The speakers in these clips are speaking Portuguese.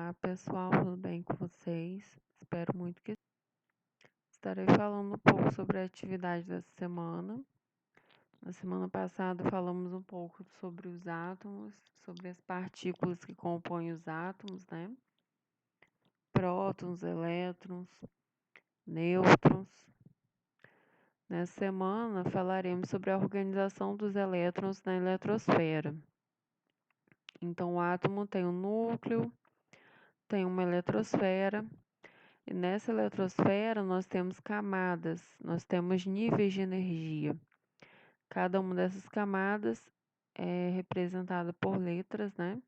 Olá pessoal, tudo bem com vocês? Espero muito que estarei falando um pouco sobre a atividade dessa semana. Na semana passada falamos um pouco sobre os átomos, sobre as partículas que compõem os átomos, né? Prótons, elétrons, nêutrons. Nessa semana falaremos sobre a organização dos elétrons na eletrosfera. Então, o átomo tem um núcleo, tem uma eletrosfera. E nessa eletrosfera nós temos camadas, nós temos níveis de energia. Cada uma dessas camadas é representada por letras, né?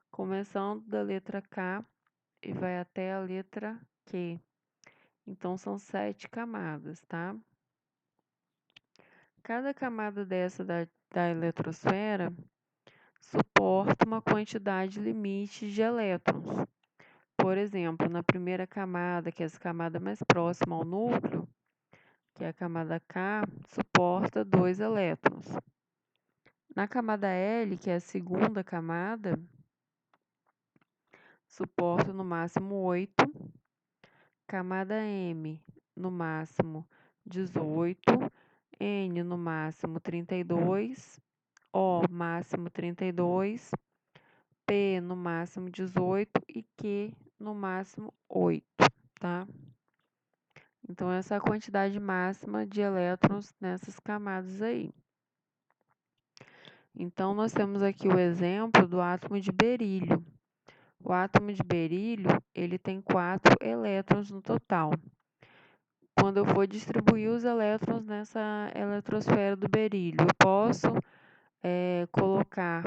Começando da letra K e vai até a letra Q. Então são 7 camadas, tá? Cada camada dessa da eletrosfera suporta uma quantidade limite de elétrons. Por exemplo, na primeira camada, que é essa camada mais próxima ao núcleo, que é a camada K, suporta 2 elétrons. Na camada L, que é a segunda camada, suporta no máximo 8. Camada M, no máximo 18. N, no máximo 32. O, máximo 32. P, no máximo 18. E Q, no máximo 8, tá? Então, essa é a quantidade máxima de elétrons nessas camadas aí. Então, nós temos aqui o exemplo do átomo de berílio. O átomo de berílio, ele tem 4 elétrons no total. Quando eu for distribuir os elétrons nessa eletrosfera do berílio, eu posso colocar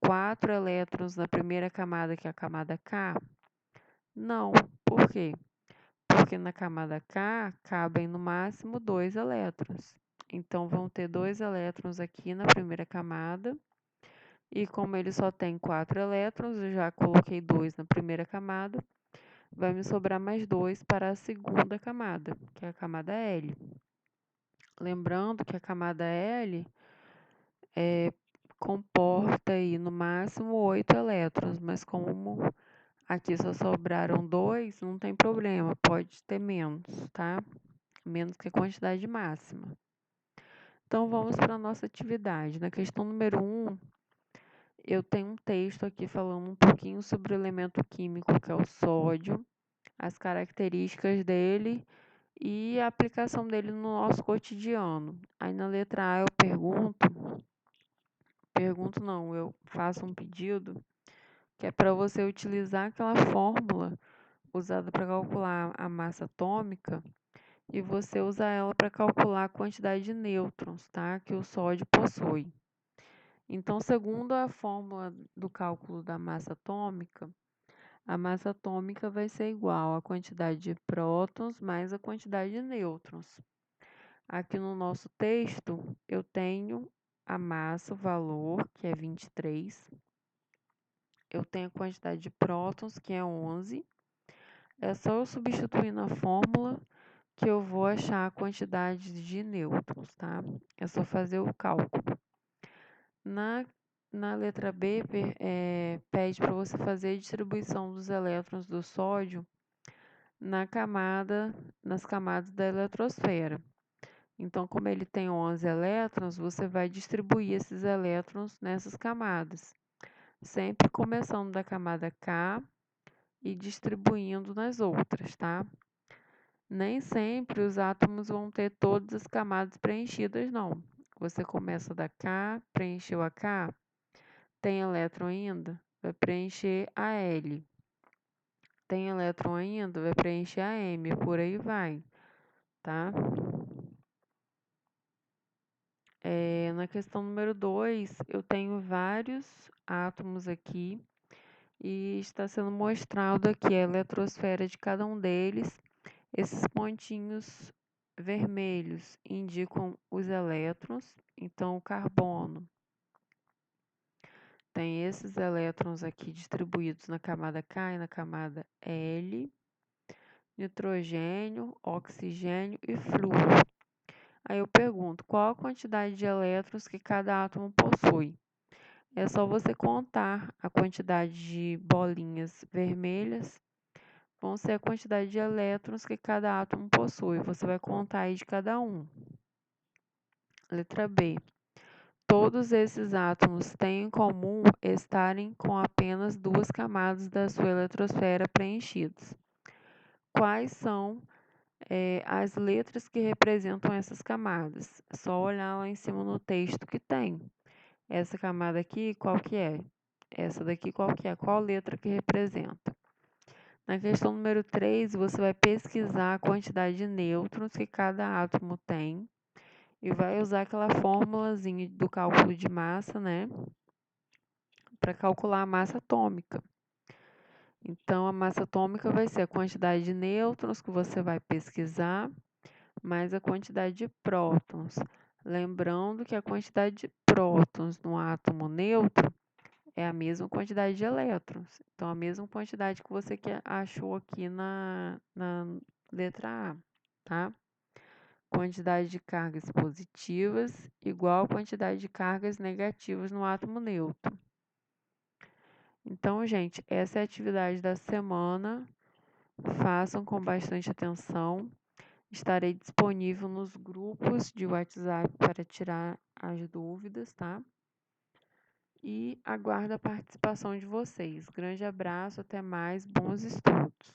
4 elétrons na primeira camada, que é a camada K? Não. Por quê? Porque na camada K cabem no máximo 2 elétrons. Então, vão ter 2 elétrons aqui na primeira camada. E como ele só tem 4 elétrons, eu já coloquei 2 na primeira camada, vai me sobrar mais 2 para a segunda camada, que é a camada L. Lembrando que a camada L comporta aí no máximo 8 elétrons, mas como aqui só sobraram 2, não tem problema, pode ter menos, tá? Menos que a quantidade máxima. Então, vamos para a nossa atividade. Na questão número 1, eu tenho um texto aqui falando um pouquinho sobre o elemento químico, que é o sódio, as características dele e a aplicação dele no nosso cotidiano. Aí na letra A eu eu faço um pedido, que é para você utilizar aquela fórmula usada para calcular a massa atômica e você usar ela para calcular a quantidade de nêutrons, tá? Que o sódio possui. Então, segundo a fórmula do cálculo da massa atômica, a massa atômica vai ser igual à quantidade de prótons mais a quantidade de nêutrons. Aqui no nosso texto, eu tenho a massa, o valor, que é 23. Eu tenho a quantidade de prótons, que é 11. É só eu substituir na fórmula que eu vou achar a quantidade de nêutrons, tá? É só fazer o cálculo. Na letra B, pede para você fazer a distribuição dos elétrons do sódio nas camadas da eletrosfera. Então, como ele tem 11 elétrons, você vai distribuir esses elétrons nessas camadas, sempre começando da camada K e distribuindo nas outras, tá? Nem sempre os átomos vão ter todas as camadas preenchidas, não. Você começa da K, preencheu a K, tem elétron ainda? Vai preencher a L. Tem elétron ainda? Vai preencher a M, por aí vai, tá? Na questão número 2, eu tenho vários átomos aqui e está sendo mostrado aqui a eletrosfera de cada um deles. Esses pontinhos vermelhos indicam os elétrons, então o carbono tem esses elétrons aqui distribuídos na camada K e na camada L, nitrogênio, oxigênio e flúor. Aí eu pergunto, qual a quantidade de elétrons que cada átomo possui? é só você contar a quantidade de bolinhas vermelhas, vão ser a quantidade de elétrons que cada átomo possui. Você vai contar aí de cada um. Letra B. Todos esses átomos têm em comum estarem com apenas duas camadas da sua eletrosfera preenchidas. Quais são as letras que representam essas camadas? É só olhar lá em cima no texto que tem. Essa camada aqui, qual que é? Essa daqui, qual que é? Qual letra que representa? Na questão número 3, você vai pesquisar a quantidade de nêutrons que cada átomo tem e vai usar aquela formulazinha do cálculo de massa, né, para calcular a massa atômica. Então, a massa atômica vai ser a quantidade de nêutrons que você vai pesquisar, mais a quantidade de prótons. Lembrando que a quantidade de prótons no átomo neutro é a mesma quantidade de elétrons. Então, a mesma quantidade que você achou aqui na letra A, tá? Quantidade de cargas positivas igual a quantidade de cargas negativas no átomo neutro. Então, gente, essa é a atividade da semana. Façam com bastante atenção. Estarei disponível nos grupos de WhatsApp para tirar as dúvidas, tá? E aguardo a participação de vocês. Grande abraço, até mais, bons estudos!